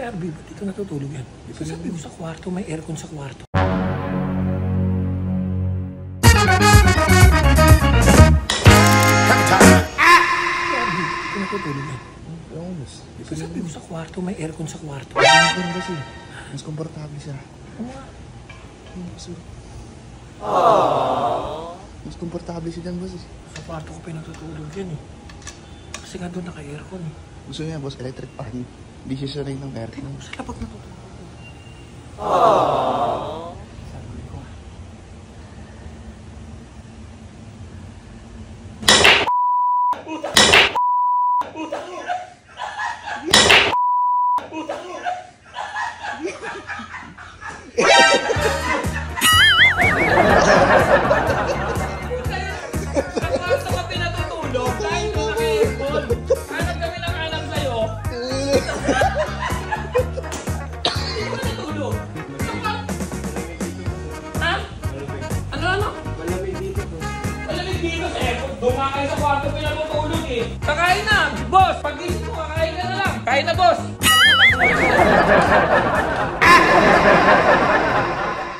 RB, ba't dito natutulog yan? Sabi mo sa kwarto, may aircon sa kwarto. RB, dito natutulog yan. Sabi mo sa kwarto, may aircon sa kwarto. Ano kasi? Mas komportable siya. Ano nga? Mas komportable siya dyan, boss. Sa kwarto ko pinatutulog yan eh. Kasi nga doon naka-aircon eh. Gusto niya, boss, electric fan. Hindi siya sanay ng aircon. Tingnan mo sa labag natutulog. Sabi ko. Sa ka pinatutulog, dahil mo naka-aircon. Hanap kami ng alam sa'yo. Hindi ko natulog. Ha? Ano? Malamig dito sa aircon. Doon kayo sa kwarto pinatutulog eh. Kakain na! Boss! Pag-isip mo, kakain ka na lang. Kain na, boss!